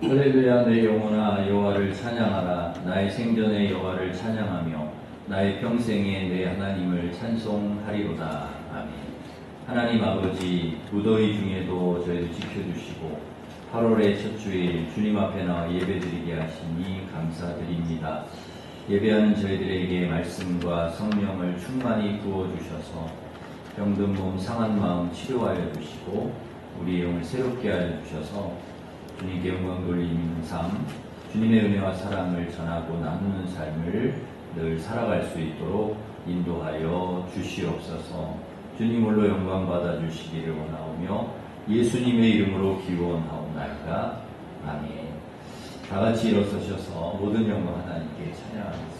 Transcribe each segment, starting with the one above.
할렐루야. 내 영혼아 여호와를 찬양하라. 나의 생전에 여호와를 찬양하며 나의 평생에 내 하나님을 찬송하리로다. 아멘. 하나님 아버지, 무더위 중에도 저희를 지켜주시고 8월의 첫 주일 주님 앞에 나와 예배드리게 하시니 감사드립니다. 예배하는 저희들에게 말씀과 성령을 충만히 부어주셔서 병든 몸 상한 마음 치료하여 주시고 우리의 영을 새롭게 하여 주셔서 주님께 영광 돌리는 삶, 주님의 은혜와 사랑을 전하고 나누는 삶을 늘 살아갈 수 있도록 인도하여 주시옵소서. 주님 홀로 영광 받아 주시기를 원하오며 예수님의 이름으로 기원하옵나이다. 아멘. 다 같이 일어서셔서 모든 영광 하나님께 찬양하겠습니다.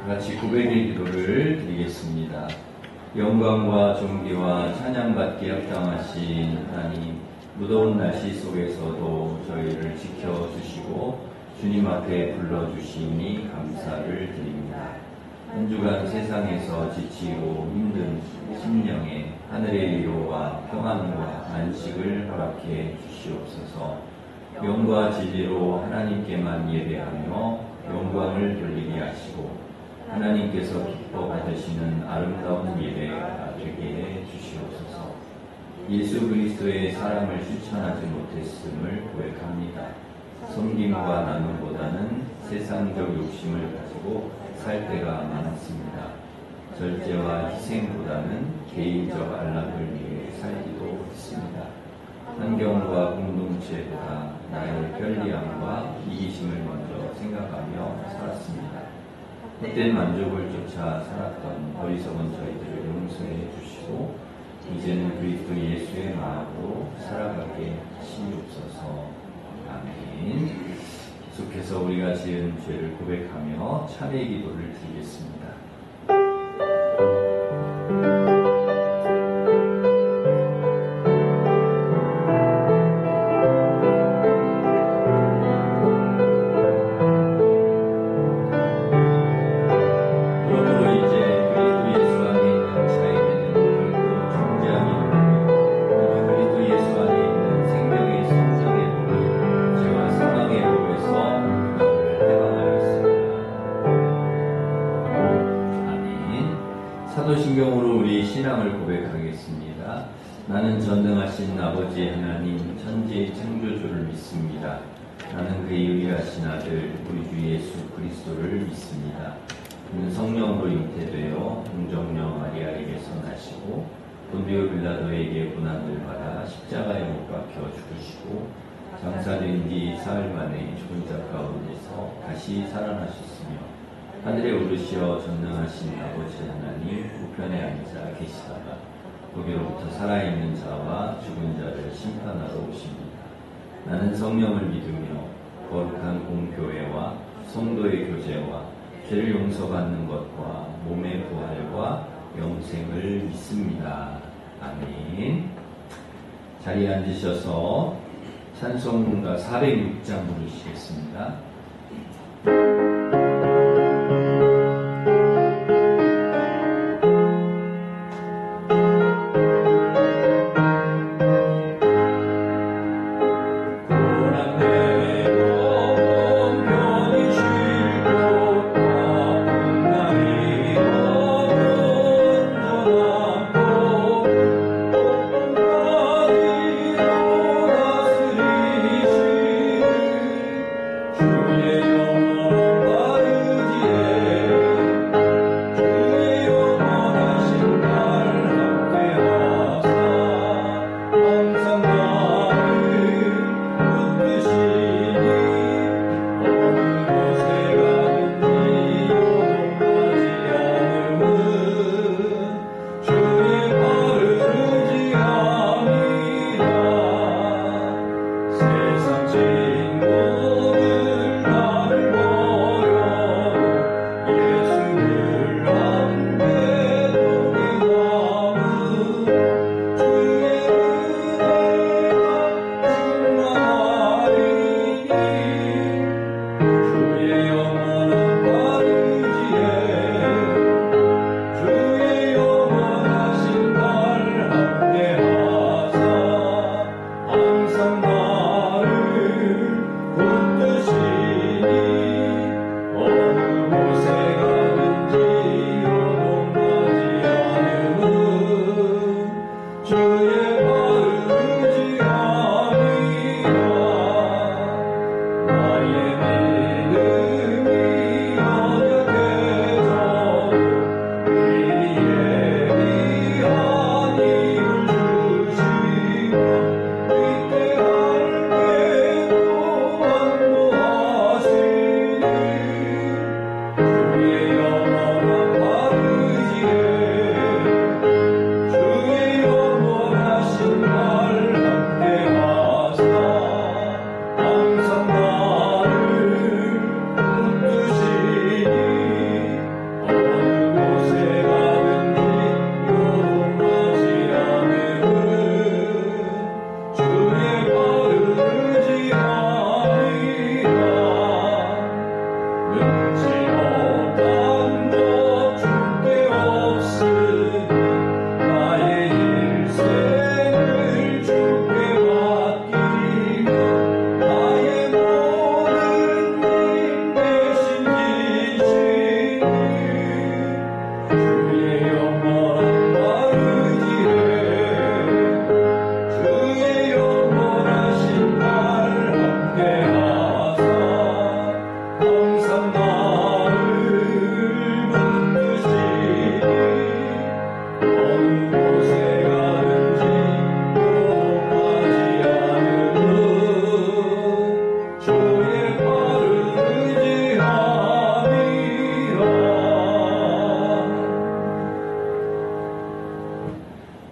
같이 고백의 기도를 드리겠습니다. 영광과 존귀와 찬양받기에 합당하신 하나님, 무더운 날씨 속에서도 저희를 지켜주시고 주님 앞에 불러주시니 감사를 드립니다. 한 주간 세상에서 지치고 힘든 심령에 하늘의 위로와 평안과 안식을 허락해 주시옵소서. 영과 진리로 하나님께만 예배하며 영광을 돌리게 하시고 하나님께서 기뻐 받으시는 아름다운 예배가 되게 해 주시옵소서. 예수 그리스도의 사랑을 실천하지 못했음을 고백합니다. 섬김과 나눔보다는 세상적 욕심을 가지고 살 때가 많았습니다. 절제와 희생보다는 개인적 안락을 위해 살기도 했습니다. 환경과 공동체보다 나의 편리함과 이기심을 먼저 생각하며 살았습니다. 헛된 만족을 쫓아 살았던 어리석은 저희들을 용서해 주시고 이제는 그리스도 예수의 마음으로 살아가게 하시옵소서. 아멘. 계속해서 우리가 지은 죄를 고백하며 참회 기도를 드리겠습니다. 사도신경으로 우리 신앙을 고백하겠습니다. 나는 전능하신 아버지 하나님 천지 창조주를 믿습니다. 나는 그의 유일하신 아들 우리 주 예수 그리스도를 믿습니다. 그는 성령으로 잉태되어 동정녀 마리아에게서 나시고 본디오 빌라도에게 고난을 받아 십자가에 못 박혀 죽으시고 장사된 뒤 사흘 만에 죽은 자 가운데서 다시 살아나셨으며 하늘에 오르시어 전능하신 아버지 하나님 우편에 앉아 계시다가 거기로부터 살아있는 자와 죽은 자를 심판하러 오십니다. 나는 성령을 믿으며 거룩한 공교회와 성도의 교제와 죄를 용서받는 것과 몸의 부활과 영생을 믿습니다. 아멘. 자리에 앉으셔서 찬송가 406장 부르시겠습니다. 주의 영광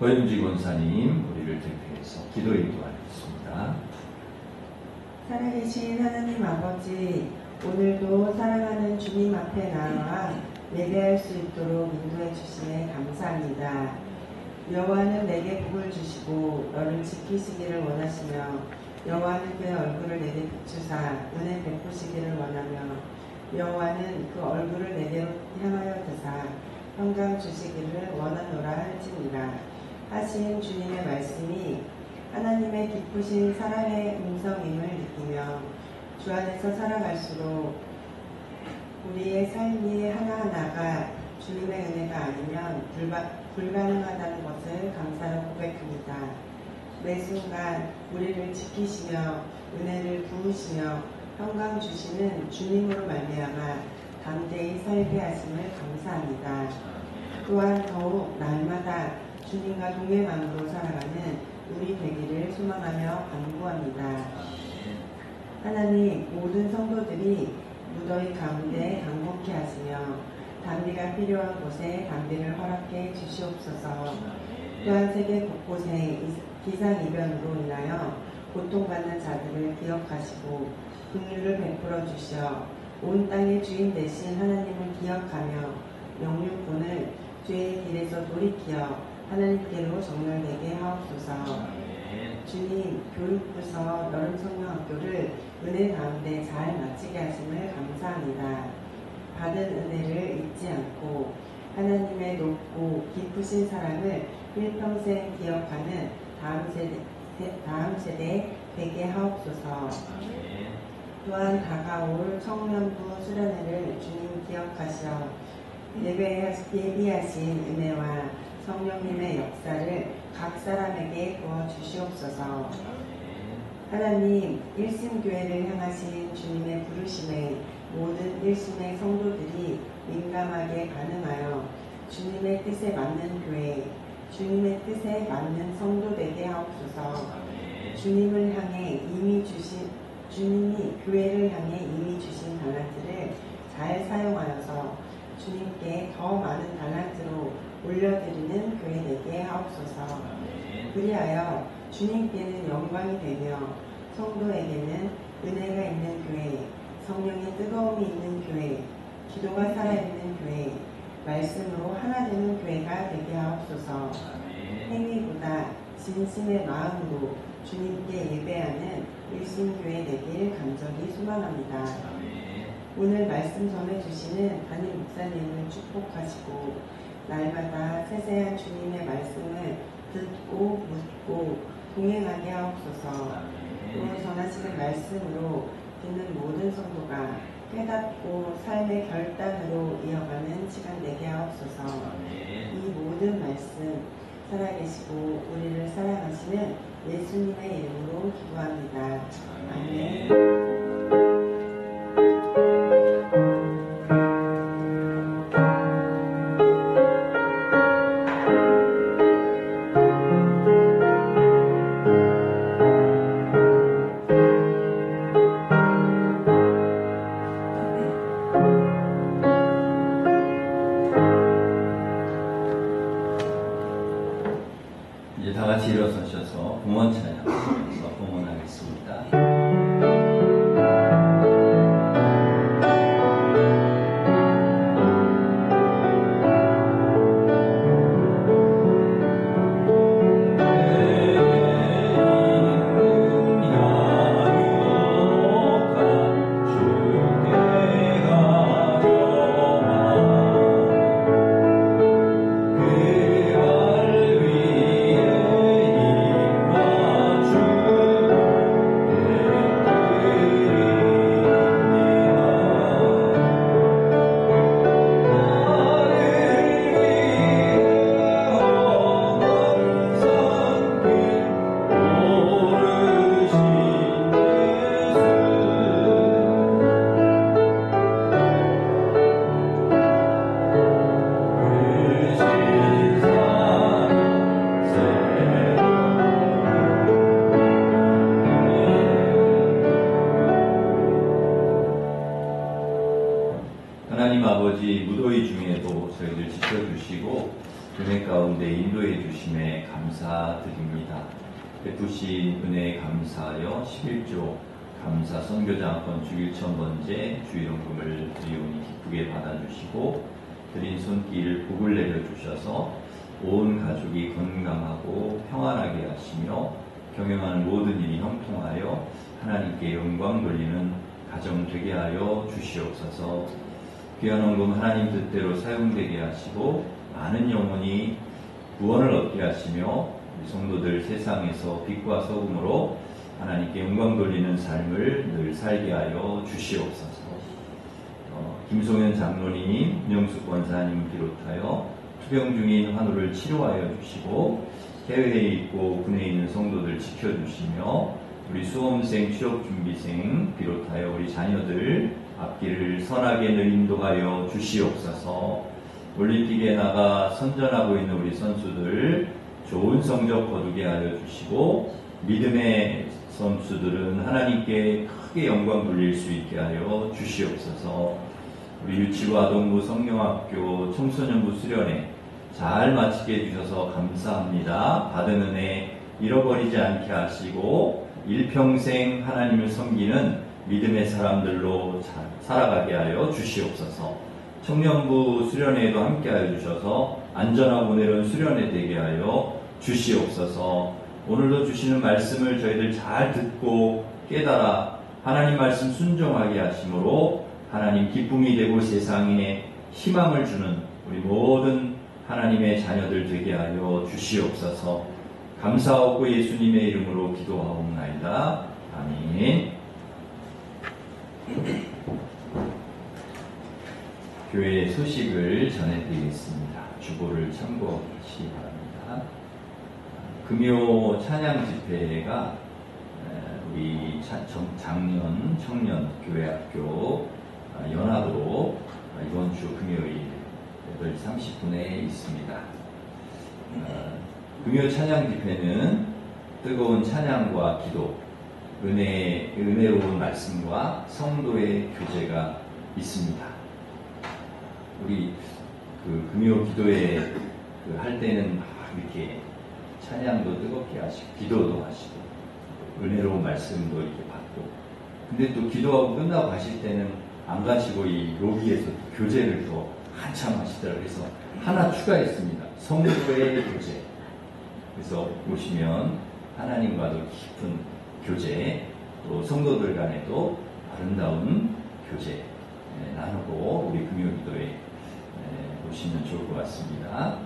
허윤지 권사님, 우리를 대표해서 기도 인도하겠습니다. 살아계신 하나님 아버지, 오늘도 사랑하는 주님 앞에 나와 예배할 수 있도록 인도해 주시에 감사합니다. 여호와는 내게 복을 주시고 너를 지키시기를 원하시며 여호와는 그의 얼굴을 내게 비추사 은혜 베푸시기를 원하며 여호와는 그 얼굴을 내게로 향하여 드사 평강 주시기를 원하노라 할지니라. 하신 주님의 말씀이 하나님의 깊으신 사랑의 음성임을 느끼며 주 안에서 살아갈수록 우리의 삶이 하나하나가 주님의 은혜가 아니면 불가능하다는 것을 감사로 고백합니다. 매 순간 우리를 지키시며 은혜를 부으시며 평강 주시는 주님으로 말미암아 담대히 살게 하심을 감사합니다. 또한 더욱 날마다 주님과 동행함으로 살아가는 우리 되기를 소망하며 간구합니다. 하나님, 모든 성도들이 무더위 가운데 강복케 하시며 담비가 필요한 곳에 담비를 허락해 주시옵소서. 또한 세계 곳곳에 기상이변으로 인하여 고통받는 자들을 기억하시고 긍휼을 베풀어 주시어 온 땅의 주인 되신 하나님을 기억하며 영육군을 죄의 길에서 돌이키어 하나님께로 정렬되게 하옵소서. 주님, 교육부서 여름성령학교를 은혜 가운데 잘 마치게 하심을 감사합니다. 받은 은혜를 잊지 않고 하나님의 높고 깊으신 사랑을 일평생 기억하는 다음 세대 되게 하옵소서. 또한 다가올 청년부 수련회를 주님 기억하시어 예비하신 은혜와 성령님의 역사를 각 사람에게 부어 주시옵소서. 하나님, 일심교회를 향하신 주님의 부르심에 모든 일심의 성도들이 민감하게 반응하여 주님의 뜻에 맞는 교회, 주님의 뜻에 맞는 성도 되게 하옵소서. 주님이 교회를 향해 이미 주신 달란트를 잘 사용하여서 주님께 더 많은 달란트로 올려드리는 교회 되게 하옵소서. 그리하여 주님께는 영광이 되며 성도에게는 은혜가 있는 교회, 성령의 뜨거움이 있는 교회, 기도가 살아있는 교회, 말씀으로 하나 되는 교회가 되게 하옵소서. 행위보다 진심의 마음으로 주님께 예배하는 일심교회 되길 간절히 소망합니다. 오늘 말씀 전해주시는 담임 목사님을 축복하시고 날마다 세세한 주님의 말씀을 듣고 묻고 동행하게 하옵소서. 또 전하시는 말씀으로 듣는 모든 성도가 깨닫고 삶의 결단으로 이어가는 시간 되게 하옵소서. 이 모든 말씀 살아계시고 우리를 사랑하시는 예수님의 이름으로 기도합니다. 아멘. 이제 다 같이 일어서셔서 봉헌 찬양하면서 봉헌하겠습니다. 하나님 아버지, 무더위 중에도 저희들 지켜주시고 은혜 가운데 인도해 주심에 감사드립니다. 베푸신 은혜에 감사하여 11조 감사 선교장학권 주일천번제 주일원금을 드리오니 기쁘게 받아주시고 드린 손길 복을 내려주셔서 온 가족이 건강하고 평안하게 하시며 경영하는 모든 일이 형통하여 하나님께 영광 돌리는 가정 되게 하여 주시옵소서. 귀한 헌금 하나님 뜻대로 사용되게 하시고 많은 영혼이 구원을 얻게 하시며 우리 성도들 세상에서 빛과 소금으로 하나님께 영광 돌리는 삶을 늘 살게 하여 주시옵소서. 김송현 장로님, 윤영숙 권사님 비롯하여 투병 중인 환우를 치료하여 주시고 해외에 있고 군에 있는 성도들 지켜주시며 우리 수험생, 취업준비생 비롯하여 우리 자녀들 앞길을 선하게 늘 인도하여 주시옵소서. 올림픽에 나가 선전하고 있는 우리 선수들 좋은 성적 거두게 하여 주시고 믿음의 선수들은 하나님께 크게 영광 돌릴 수 있게 하여 주시옵소서. 우리 유치부 아동부 성령학교 청소년부 수련회 잘 마치게 해주셔서 감사합니다. 받은 은혜 잃어버리지 않게 하시고 일평생 하나님을 섬기는 믿음의 사람들로 살아가게 하여 주시옵소서. 청년부 수련회에도 함께하여 주셔서 안전하고 내려온 수련회 되게 하여 주시옵소서. 오늘도 주시는 말씀을 저희들 잘 듣고 깨달아 하나님 말씀 순종하게 하심으로 하나님 기쁨이 되고 세상에 희망을 주는 우리 모든 하나님의 자녀들 되게 하여 주시옵소서. 감사하고 예수님의 이름으로 기도하옵나이다. 아멘. 교회 소식을 전해드리겠습니다. 주보를 참고하시기 바랍니다. 금요 찬양 집회가 우리 작년 청년교회학교 연합으로 이번 주 금요일 8시 30분에 있습니다. 금요 찬양 집회는 뜨거운 찬양과 기도, 은혜로운 말씀과 성도의 교제가 있습니다. 우리 금요 기도회 할 때는 이렇게 찬양도 뜨겁게 하시고 기도도 하시고 은혜로운 말씀도 이렇게 받고, 근데 또 기도하고 끝나고 가실 때는 안 가시고 이 로비에서 교제를 또 한참 하시더라고요. 그래서 하나 추가했습니다. 성도의 교제. 그래서 오시면 하나님과도 깊은 교제, 또 성도들 간에도 아름다운 교제 나누고 우리 금요기도에 오시면 좋을 것 같습니다.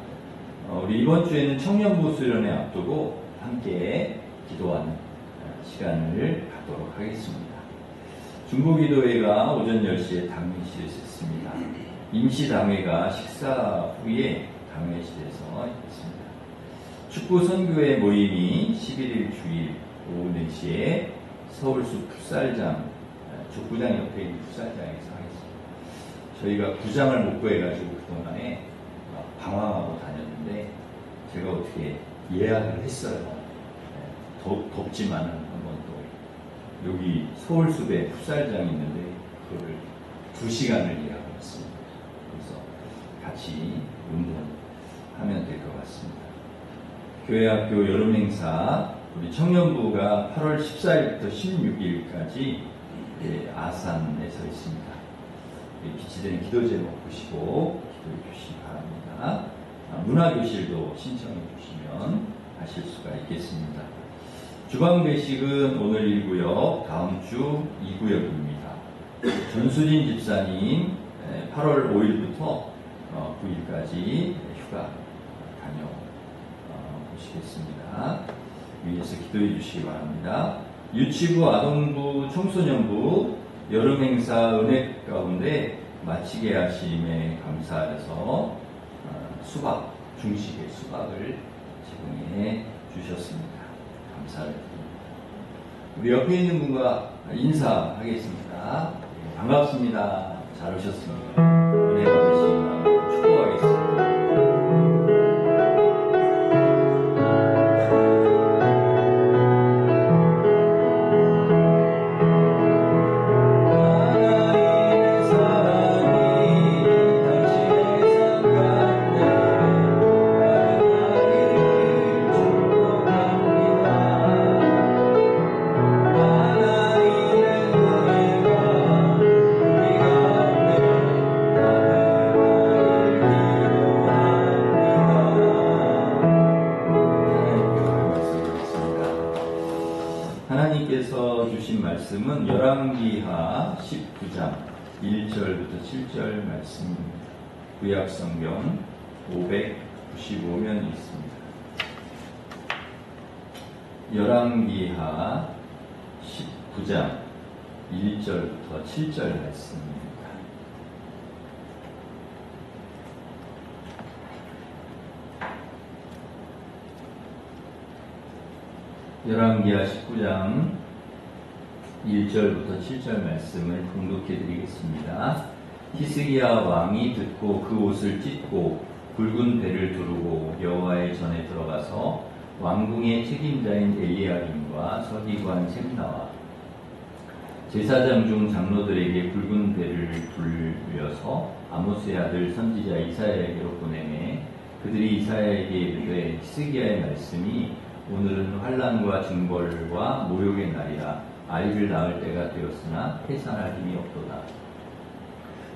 우리 이번 주에는 청년부 수련회 앞두고 함께 기도하는 시간을 갖도록 하겠습니다. 중보기도회가 오전 10시에 당회실에서 있습니다. 임시당회가 식사 후에 당회실에서 있습니다. 축구 선교회 모임이 11일 주일 오후 4시에 서울숲 풋살장, 족구장 옆에 있는 풋살장에서 하겠습니다. 저희가 구장을 못 구해가지고 그동안에 방황하고 다녔는데 제가 어떻게 예약을 했어요. 덥지만은 한번 또 여기 서울숲에 풋살장이 있는데 그거를 2시간을 예약을 했습니다. 그래서 같이 운동하면 될 것 같습니다. 교회학교 여름행사 우리 청년부가 8월 14일부터 16일까지 아산에서 있습니다. 기치된 기도 제목 보시고 기도해 주시기 바랍니다. 문화교실도 신청해 주시면 하실 수가 있겠습니다. 주방배식은 오늘 1구역, 다음 주 2구역입니다. 전수진 집사님 8월 5일부터 9일까지 휴가 다녀오시겠습니다. 위에서 기도해 주시기 바랍니다. 유치부, 아동부, 청소년부 여름행사 은혜 가운데 마치게 하심에 감사해서 수박, 중식의 수박을 제공해 주셨습니다. 감사를 드립니다. 우리 옆에 있는 분과 인사하겠습니다. 반갑습니다. 잘 오셨습니다. 은혜 받으시기 바랍니다. 축복하겠습니다. 하나님께서 주신 말씀은 열왕기하 19장 1절부터 7절 말씀입니다. 구약성경 595면이 있습니다. 열왕기하 19장 1절부터 7절 말씀입니다. 열왕기하 19장 1절부터 7절 말씀을 봉독해 드리겠습니다. 히스기야 왕이 듣고 그 옷을 찢고 굵은 배를 두르고 여호와의 전에 들어가서 왕궁의 책임자인 엘리야김과 서기관 셈나와 제사장 중 장로들에게 굵은 배를 돌려서 아모스의 아들 선지자 이사야에게로 보내매 그들이 이사야에게 이르되 히스기야의 말씀이 오늘은 환난과 징벌과 모욕의 날이라 아이를 낳을 때가 되었으나 해산할 힘이 없도다.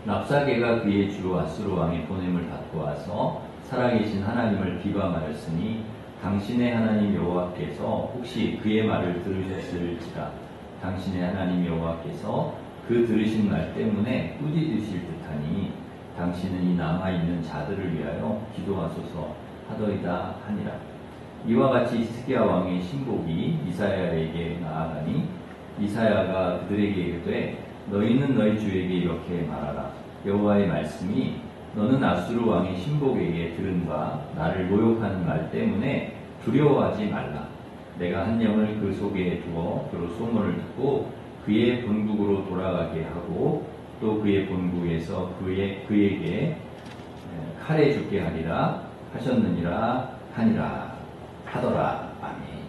랍사게가 그의 주 아수르 왕의 보냄을 받고 와서 살아계신 하나님을 비방하였으니 당신의 하나님 여호와께서 혹시 그의 말을 들으셨을지라. 당신의 하나님 여호와께서 그 들으신 말 때문에 꾸짖으실 듯하니 당신은 이 남아있는 자들을 위하여 기도하소서 하더이다 하니라. 이와 같이 히스기야 왕의 신복이 이사야에게 나아가니 이사야가 그들에게 이르되 너희는 너희 주에게 이렇게 말하라. 여호와의 말씀이 너는 아수르 왕의 신복에게 들은 바 나를 모욕하는 말 때문에 두려워하지 말라. 내가 한 영을 그 속에 두어 그로 소문을 듣고 그의 본국으로 돌아가게 하고 또 그의 본국에서 그에게 칼에 죽게 하리라 하셨느니라 하더라. 아멘.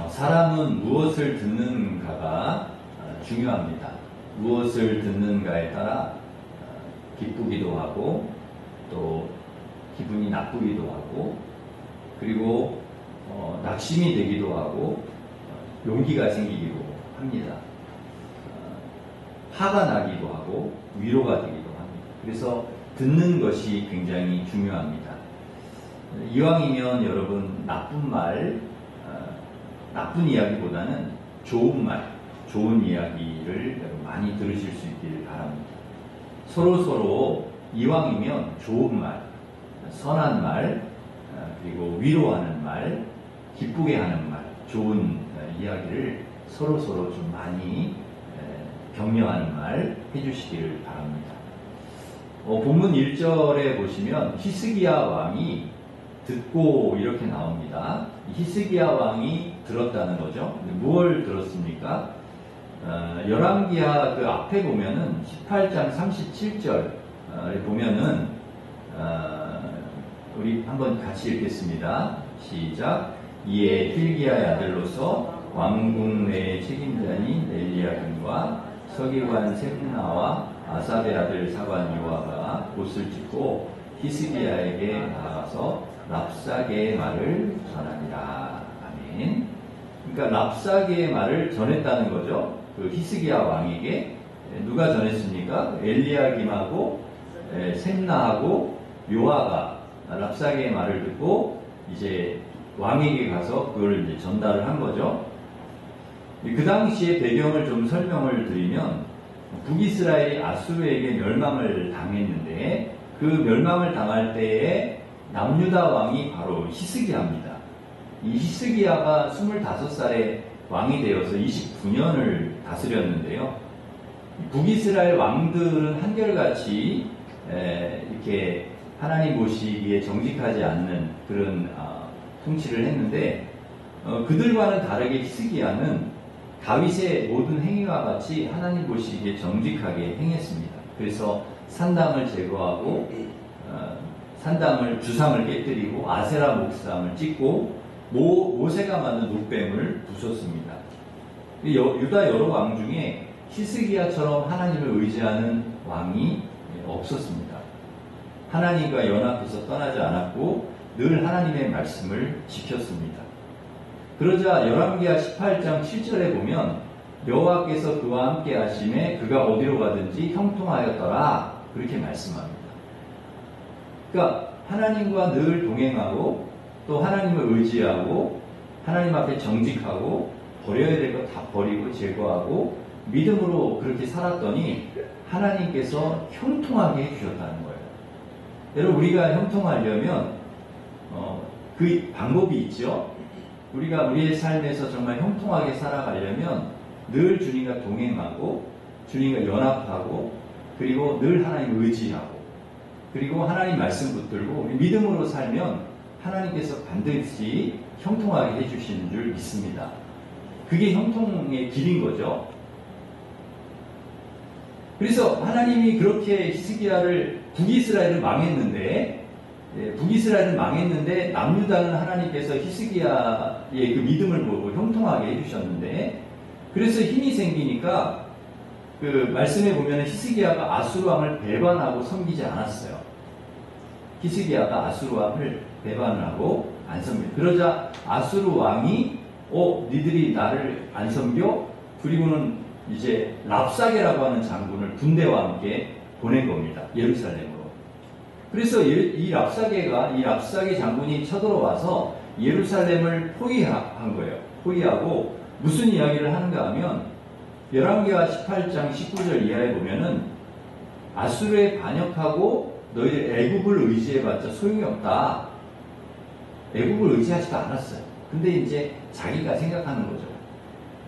사람은 무엇을 듣는가가 중요합니다. 무엇을 듣는가에 따라 기쁘기도 하고 또 기분이 나쁘기도 하고 그리고 낙심이 되기도 하고 용기가 생기기도 합니다. 화가 나기도 하고 위로가 되기도 합니다. 그래서 듣는 것이 굉장히 중요합니다. 이왕이면 여러분 나쁜 말, 나쁜 이야기보다는 좋은 말, 좋은 이야기를 많이 들으실 수 있기를 바랍니다. 서로 이왕이면 좋은 말, 선한 말, 그리고 위로하는 말, 기쁘게 하는 말, 좋은 이야기를 서로 좀 많이 격려하는 말 해주시기를 바랍니다. 본문 1절에 보시면 히스기야 왕이 듣고 이렇게 나옵니다. 히스기야 왕이 들었다는 거죠. 무엇을 들었습니까? 열왕기하 그 앞에 보면은 18장 37절에 보면은 우리 한번 같이 읽겠습니다. 시작. 이에 hil기야의 아들로서 왕궁 내의 책임자인 엘리야김과 서기관 셈나와 아삽의 아들 사관 요아가 옷을 찢고 히스기야에게 나가서 랍사게의 말을 전하니라. 아멘. 그러니까 랍사게의 말을 전했다는 거죠. 그 히스기야 왕에게 누가 전했습니까? 엘리야김하고 셈나하고 요아가 랍사게의 말을 듣고 이제 왕에게 가서 그걸 이제 전달을 한 거죠. 그 당시의 배경을 좀 설명을 드리면 북이스라엘이 아수르에게 멸망을 당했는데 그 멸망을 당할 때에 남유다 왕이 바로 히스기야입니다. 이 히스기야가 25살에 왕이 되어서 29년을 다스렸는데요. 북이스라엘 왕들은 한결같이 이렇게 하나님 보시기에 정직하지 않는 그런 통치를 했는데 그들과는 다르게 히스기야는 다윗의 모든 행위와 같이 하나님 보시기에 정직하게 행했습니다. 그래서 산당을 제거하고 산당을 주상을 깨뜨리고 아세라 목상을 찍고 모세가 만든 놋뱀을 부쉈습니다. 유다 여러 왕 중에 히스기야처럼 하나님을 의지하는 왕이 없었습니다. 하나님과 연합해서 떠나지 않았고 늘 하나님의 말씀을 지켰습니다. 그러자 열왕기하 18장 7절에 보면 여호와께서 그와 함께 하심에 그가 어디로 가든지 형통하였더라 그렇게 말씀합니다. 그러니까 하나님과 늘 동행하고 또 하나님을 의지하고 하나님 앞에 정직하고 버려야 될 것 다 버리고 제거하고 믿음으로 그렇게 살았더니 하나님께서 형통하게 해주셨다는 거예요. 여러분 우리가 형통하려면 그 방법이 있죠. 우리가 우리의 삶에서 정말 형통하게 살아가려면 늘 주님과 동행하고 주님과 연합하고 그리고 늘 하나님 의지하고 그리고 하나님 말씀 붙들고 믿음으로 살면 하나님께서 반드시 형통하게 해주시는 줄 믿습니다. 그게 형통의 길인 거죠. 그래서 하나님이 그렇게 히스기야를 북이스라엘을 망했는데 남유다는 하나님께서 히스기야의 그 믿음을 보고 형통하게 해주셨는데 그래서 힘이 생기니까 그 말씀에 보면 히스기야가 아수르 왕을 배반하고 섬기지 않았어요. 히스기야가 아수르 왕을 배반하고 안 섬겨. 그러자 아수르 왕이 니들이 나를 안 섬겨? 그리고는 이제 랍사게라고 하는 장군을 군대와 함께 보낸 겁니다. 예루살렘으로. 그래서 이 랍사게 장군이 쳐들어와서 예루살렘을 포위한 거예요. 포위하고 무슨 이야기를 하는가 하면 열왕기하 18장 19절 이하에 보면은 아수르에 반역하고 너희들 애굽을 의지해봤자 소용이 없다. 애굽을 의지하지도 않았어요. 근데 이제 자기가 생각하는 거죠.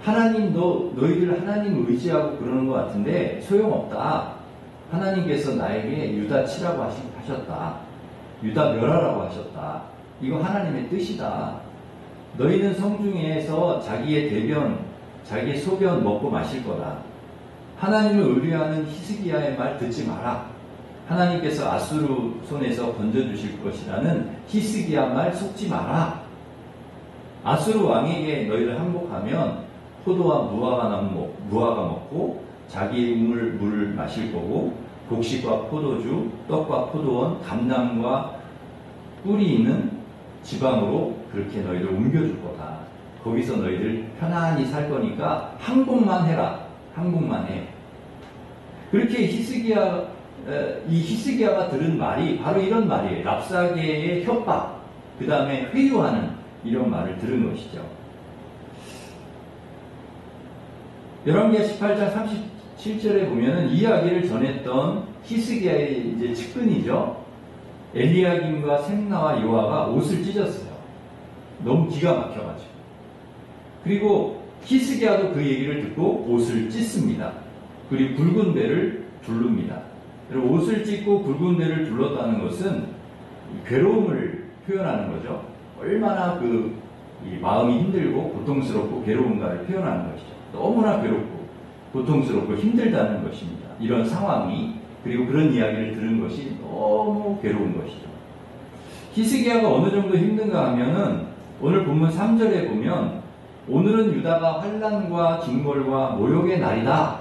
너희들 하나님을 의지하고 그러는 것 같은데 소용없다. 하나님께서 나에게 유다 치라고 하셨다. 유다 멸하라고 하셨다. 이거 하나님의 뜻이다. 너희는 성중에서 자기의 대변, 자기의 소변 먹고 마실 거다. 하나님을 의뢰하는 히스기야의 말 듣지 마라. 하나님께서 아수르 손에서 건져주실 것이라는 히스기야 말 속지 마라. 아수르 왕에게 너희를 항복하면 포도와 무화과 먹고 자기의 물을 마실 거고 곡식과 포도주, 떡과 포도원, 감람과 꿀이 있는 지방으로 그렇게 너희를 옮겨줄 거다. 거기서 너희들 편안히 살 거니까 항복만 해라. 항복만 해. 그렇게 이 히스기야가 들은 말이 바로 이런 말이에요. 랍사게의 협박, 그 다음에 회유하는 이런 말을 들은 것이죠. 열왕기하 18장 37절에 보면은 이야기를 전했던 히스기야의 이제 측근이죠. 엘리야김과 셈나와 요아가 옷을 찢었어요. 너무 기가 막혀가지고. 그리고 히스기야도 그 얘기를 듣고 옷을 찢습니다. 그리고 붉은 배를 두릅니다. 옷을 찢고 굵은 데를 둘렀다는 것은 괴로움을 표현하는 거죠. 얼마나 이 마음이 힘들고 고통스럽고 괴로운가를 표현하는 것이죠. 너무나 괴롭고 고통스럽고 힘들다는 것입니다. 이런 상황이, 그리고 그런 이야기를 들은 것이 너무 괴로운 것이죠. 히스기야가 어느 정도 힘든가 하면은 오늘 본문 3절에 보면 오늘은 유다가 환난과 징벌과 모욕의 날이다,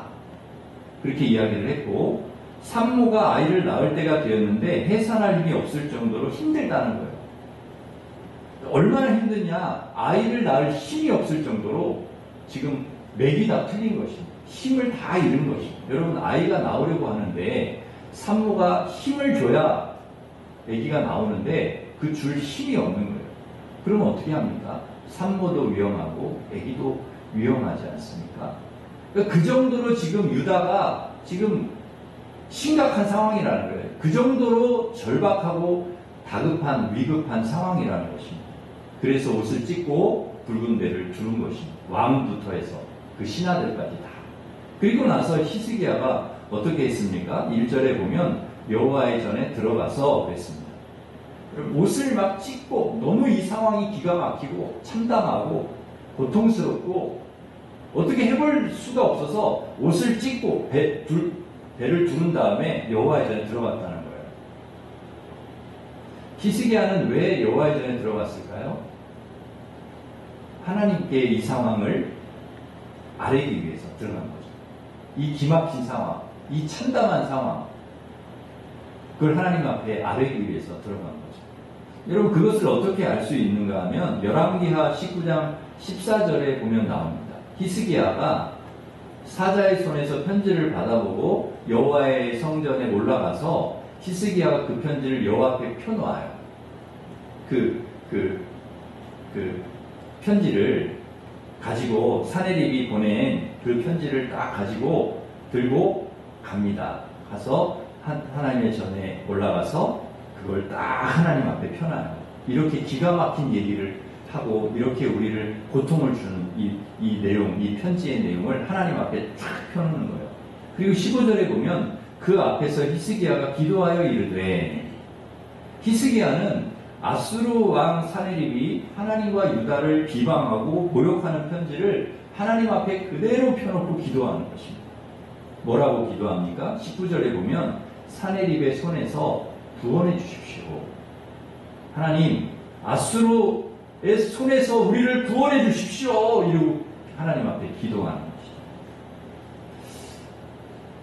그렇게 이야기를 했고, 산모가 아이를 낳을 때가 되었는데 해산할 힘이 없을 정도로 힘들다는 거예요. 얼마나 힘드냐, 아이를 낳을 힘이 없을 정도로 지금 맥이 다 틀린 것입니다. 힘을 다 잃은 것입니다. 여러분, 아이가 나오려고 하는데 산모가 힘을 줘야 아기가 나오는데 그 줄 힘이 없는 거예요. 그러면 어떻게 합니까? 산모도 위험하고 아기도 위험하지 않습니까? 그러니까 그 정도로 지금 유다가 지금 심각한 상황이라는 거예요. 그 정도로 절박하고 다급한, 위급한 상황이라는 것입니다. 그래서 옷을 찢고 붉은 데를 두른 것입니다. 왕부터 해서 그 신하들까지 다. 그리고 나서 히스기야가 어떻게 했습니까? 1절에 보면 여호와의 전에 들어가서 그랬습니다. 옷을 막 찢고, 너무 이 상황이 기가 막히고 참담하고 고통스럽고 어떻게 해볼 수가 없어서 옷을 찢고 배를 두른 다음에 여호와의 전에 들어갔다는 거예요. 히스기야는 왜 여호와의 전에 들어갔을까요? 하나님께 이 상황을 아뢰기 위해서 들어간 거죠. 이 기막힌 상황, 이 참담한 상황, 그걸 하나님 앞에 아뢰기 위해서 들어간 거죠. 여러분, 그것을 어떻게 알 수 있는가 하면 열왕기하 19장 14절에 보면 나옵니다. 히스기야가 사자의 손에서 편지를 받아보고 여호와의 성전에 올라가서 히스기야가 그 편지를 여호와 앞에 펴놓아요. 그 편지를 가지고, 사네립이 보낸 그 편지를 딱 가지고 들고 갑니다. 가서 하나님의 전에 올라가서 그걸 딱 하나님 앞에 펴놔요. 이렇게 기가 막힌 얘기를 하고, 이렇게 우리를 고통을 주는 이 내용, 이 편지의 내용을 하나님 앞에 쫙 펴놓는 거예요. 그리고 15절에 보면 그 앞에서 히스기야가 기도하여 이르되, 히스기야는 아수르 왕 사네립이 하나님과 유다를 비방하고 모욕하는 편지를 하나님 앞에 그대로 펴놓고 기도하는 것입니다. 뭐라고 기도합니까? 19절에 보면 사네립의 손에서 구원해 주십시오. 하나님, 아수르의 손에서 우리를 구원해 주십시오. 이러고 하나님 앞에 기도하는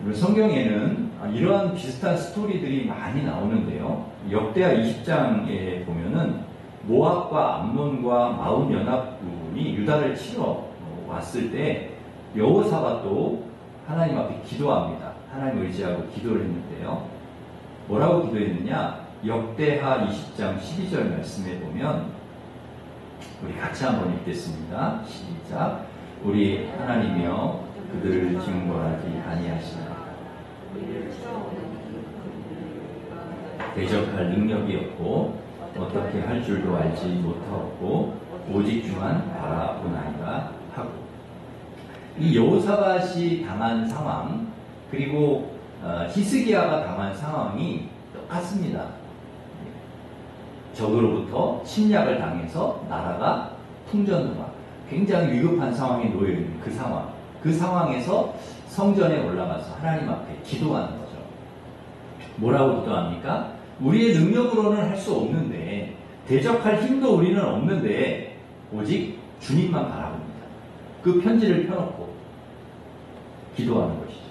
것이죠. 성경에는 이러한 비슷한 스토리들이 많이 나오는데요. 역대하 20장에 보면은 모압과 암몬과 마온 연합군이 유다를 치러 왔을 때 여호사밧도 하나님 앞에 기도합니다. 하나님 의지하고 기도를 했는데요. 뭐라고 기도했느냐? 역대하 20장 12절 말씀에 보면, 우리 같이 한번 읽겠습니다. 시작. 우리 하나님이여 그들을 징벌하지 아니하시나 대적할 능력이 없고 어떻게 할 줄도 알지 못하고 오직 주만 바라보나이다 하고, 이 여호사밧이 당한 상황, 그리고 히스기야가 당한 상황이 똑같습니다. 적으로부터 침략을 당해서 나라가 풍전등화, 굉장히 위급한 상황에 놓여있는 그 상황, 그 상황에서 성전에 올라가서 하나님 앞에 기도하는 거죠. 뭐라고 기도합니까? 우리의 능력으로는 할 수 없는데, 대적할 힘도 우리는 없는데 오직 주님만 바라봅니다. 그 편지를 펴놓고 기도하는 것이죠.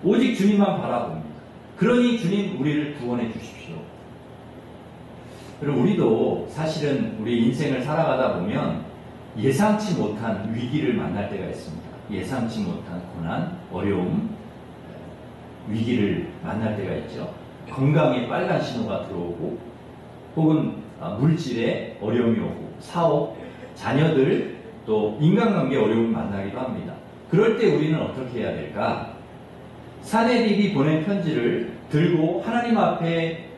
오직 주님만 바라봅니다. 그러니 주님, 우리를 구원해 주십시오. 그리고 우리도 사실은 우리 인생을 살아가다 보면 예상치 못한 위기를 만날 때가 있습니다. 예상치 못한 고난, 어려움, 위기를 만날 때가 있죠. 건강에 빨간 신호가 들어오고, 혹은 물질에 어려움이 오고, 사업, 자녀들, 또 인간관계 어려움을 만나기도 합니다. 그럴 때 우리는 어떻게 해야 될까? 사네립이 보낸 편지를 들고 하나님 앞에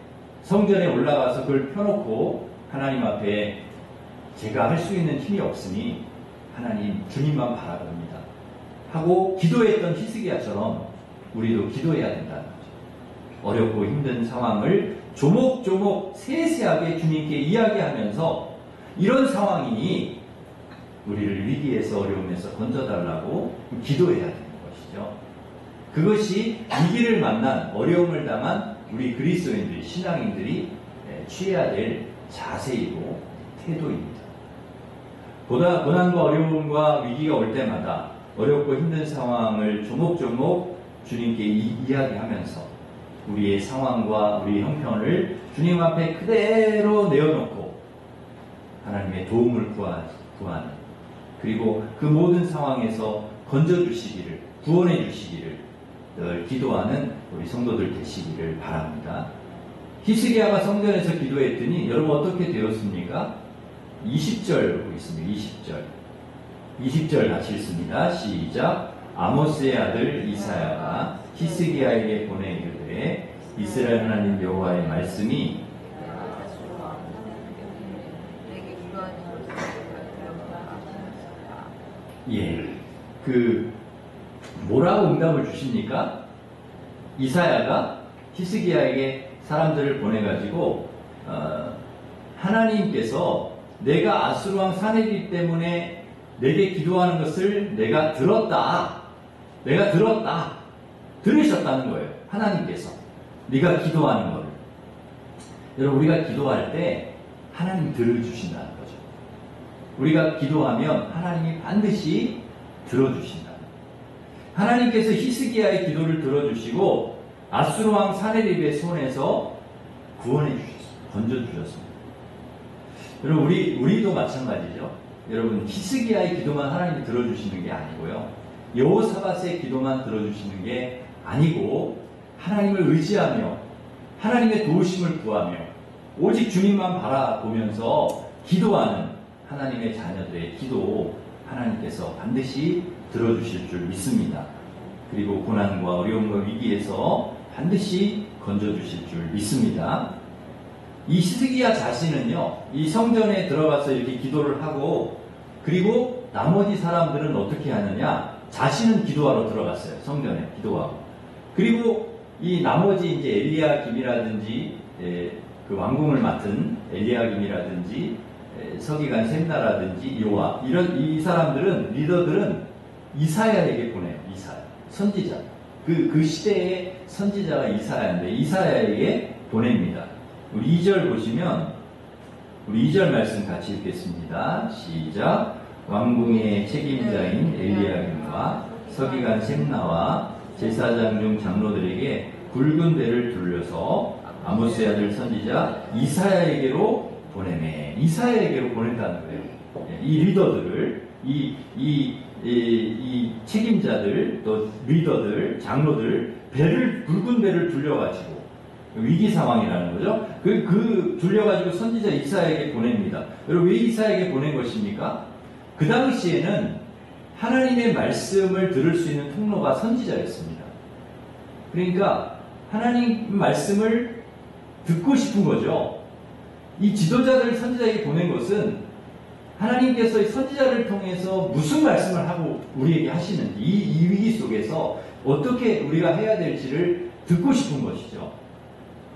성전에 올라가서 그걸 펴놓고 하나님 앞에 제가 할 수 있는 힘이 없으니 하나님, 주님만 바라봅니다 하고 기도했던 히스기야처럼 우리도 기도해야 된다는 거죠. 어렵고 힘든 상황을 조목조목 세세하게 주님께 이야기하면서 이런 상황이니 우리를 위기에서 어려움에서 건져달라고 기도해야 되는 것이죠. 그것이 위기를 만난 어려움을 당한 우리 그리스도인들이 신앙인들이 취해야 될 자세이고 태도입니다. 고난과 어려움과 위기가 올 때마다 어렵고 힘든 상황을 조목조목 주님께 이야기하면서 우리의 상황과 우리의 형편을 주님 앞에 그대로 내어놓고 하나님의 도움을 구하는 그리고 그 모든 상황에서 건져주시기를 구원해 주시기를 늘 기도하는 우리 성도들 되시기를 바랍니다. 히스기야가 성전에서 기도했더니 여러분 어떻게 되었습니까? 20절 보고 있습니다. 20절 같이 읽습니다. 시작. 아모스의 아들 이사야가 히스기야에게 보내 이르되 이스라엘 하나님 여호와의 말씀이 뭐라고 응답을 주십니까? 이사야가 히스기야에게 사람들을 보내가지고 하나님께서 내가 아수르 왕 사네립 때문에 내게 기도하는 것을 내가 들었다. 들으셨다는 거예요. 하나님께서 네가 기도하는 것을. 여러분 우리가 기도할 때 하나님 들어주신다는 거죠. 우리가 기도하면 하나님이 반드시 들어주신다. 하나님께서 히스기야의 기도를 들어주시고 아수르 왕 사네립의 손에서 구원해 주셨습니다. 건져주셨습니다. 여러분 우리도 마찬가지죠. 여러분 히스기야의 기도만 하나님이 들어주시는 게 아니고요. 여호사밧의 기도만 들어주시는 게 아니고 하나님을 의지하며 하나님의 도우심을 구하며 오직 주님만 바라보면서 기도하는 하나님의 자녀들의 기도 하나님께서 반드시 들어주실 줄 믿습니다. 그리고 고난과 어려움과 위기에서 반드시 건져주실 줄 믿습니다. 이 히스기야 자신은요, 이 성전에 들어가서 이렇게 기도를 하고, 그리고 나머지 사람들은 어떻게 하느냐? 자신은 기도하러 들어갔어요. 성전에 기도하고. 그리고 이 나머지 이제 엘리야김이라든지 그 왕궁을 맡은 엘리야김이라든지 서기관 셈나라든지 요아 이런 이 사람들은 리더들은 이사야에게 보내요. 이사야 선지자. 그 시대의 선지자가 이사야인데 이사야에게 보냅니다. 우리 2절 보시면 우리 2절 말씀 같이 읽겠습니다. 시작. 왕궁의 책임자인 엘리야김과 서기관 셈나와 제사장 중 장로들에게 굵은 배를 둘러서 아모스의 아들 선지자 이사야에게로 보내매. 이사야에게로 보낸다는 거예요. 이 리더들을 이 책임자들 또 리더들 장로들 굵은 배를 둘려가지고 위기 상황이라는 거죠. 그 둘려가지고 선지자 이사야에게 보냅니다. 여러분 왜 이사야에게 보낸 것입니까? 그 당시에는 하나님의 말씀을 들을 수 있는 통로가 선지자였습니다. 그러니까 하나님 말씀을 듣고 싶은 거죠. 이 지도자들 선지자에게 보낸 것은 하나님께서 선지자를 통해서 무슨 말씀을 하고 우리에게 하시는지 이 위기 속에서 어떻게 우리가 해야 될지를 듣고 싶은 것이죠.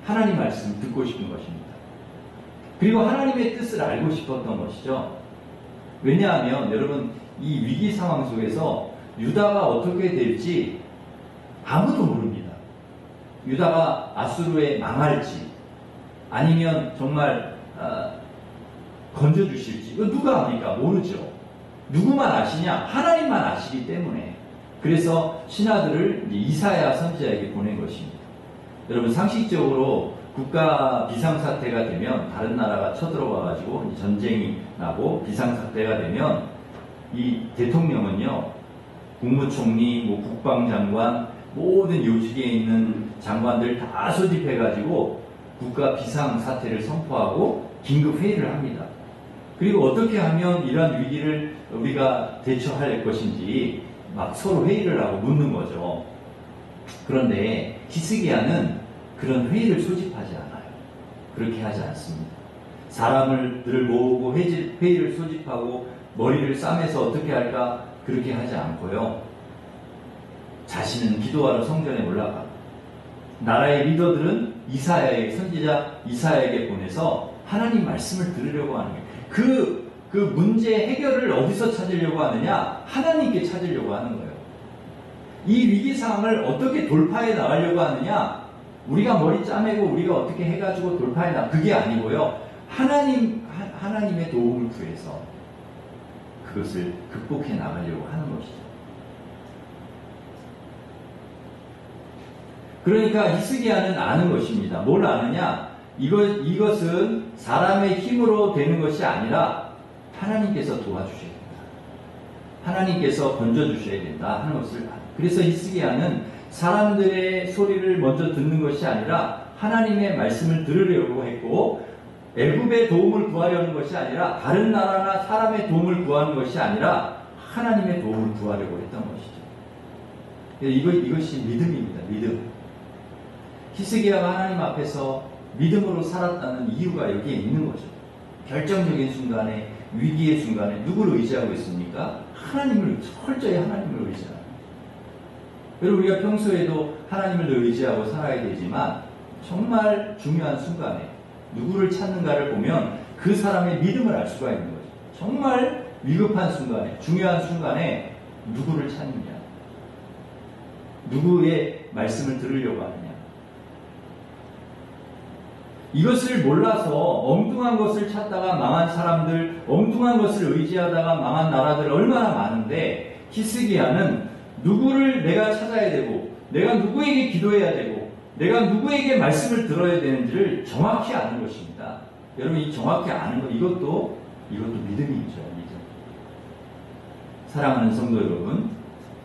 하나님 말씀 듣고 싶은 것입니다. 그리고 하나님의 뜻을 알고 싶었던 것이죠. 왜냐하면 여러분 이 위기 상황 속에서 유다가 어떻게 될지 아무도 모릅니다. 유다가 아수르에 망할지 아니면 정말 건져주실지 이거 누가 압니까? 모르죠. 누구만 아시냐? 하나님만 아시기 때문에 그래서 신하들을 이사야 선지자에게 보낸 것입니다. 여러분 상식적으로 국가 비상사태가 되면 다른 나라가 쳐들어와가지고 전쟁이 나고 비상사태가 되면 이 대통령은요 국무총리, 국방장관 모든 요직에 있는 장관들 다 소집해가지고 국가 비상사태를 선포하고 긴급회의를 합니다. 그리고 어떻게 하면 이러한 위기를 우리가 대처할 것인지 막 서로 회의를 하고 묻는 거죠. 그런데 히스기야는 그런 회의를 소집하지 않아요. 그렇게 하지 않습니다. 사람들을 모으고 회의를 소집하고 머리를 싸매서 어떻게 할까 그렇게 하지 않고요. 자신은 기도하러 성전에 올라가고 나라의 리더들은 선지자 이사야에게 보내서 하나님 말씀을 들으려고 하는 거예요. 그 문제 해결을 어디서 찾으려고 하느냐? 하나님께 찾으려고 하는 거예요. 이 위기 상황을 어떻게 돌파해 나가려고 하느냐? 우리가 머리 짜매고 우리가 어떻게 해가지고 돌파해 그게 아니고요. 하나님의 도움을 구해서 그것을 극복해 나가려고 하는 것이죠. 그러니까 히스기야는 아는 것입니다. 뭘 아느냐? 이것은 사람의 힘으로 되는 것이 아니라 하나님께서 도와주셔야 된다. 하나님께서 건져주셔야 된다 하는 것을 알아요. 그래서 히스기야는 사람들의 소리를 먼저 듣는 것이 아니라 하나님의 말씀을 들으려고 했고, 애굽의 도움을 구하려는 것이 아니라 다른 나라나 사람의 도움을 구하는 것이 아니라 하나님의 도움을 구하려고 했던 것이죠. 이것이 믿음입니다. 믿음. 히스기야가 하나님 앞에서 믿음으로 살았다는 이유가 여기에 있는 거죠. 결정적인 순간에, 위기의 순간에 누구를 의지하고 있습니까? 철저히 하나님을 의지하고. 그리고 우리가 평소에도 하나님을 늘 의지하고 살아야 되지만 정말 중요한 순간에 누구를 찾는가를 보면 그 사람의 믿음을 알 수가 있는 거죠. 정말 위급한 순간에, 중요한 순간에 누구를 찾느냐, 누구의 말씀을 들으려고 하느냐. 이것을 몰라서 엉뚱한 것을 찾다가 망한 사람들, 엉뚱한 것을 의지하다가 망한 나라들 얼마나 많은데, 히스기야는 누구를 내가 찾아야 되고, 내가 누구에게 기도해야 되고, 내가 누구에게 말씀을 들어야 되는지를 정확히 아는 것입니다. 여러분, 이 정확히 아는 것, 이것도 믿음이죠. 믿음. 사랑하는 성도 여러분,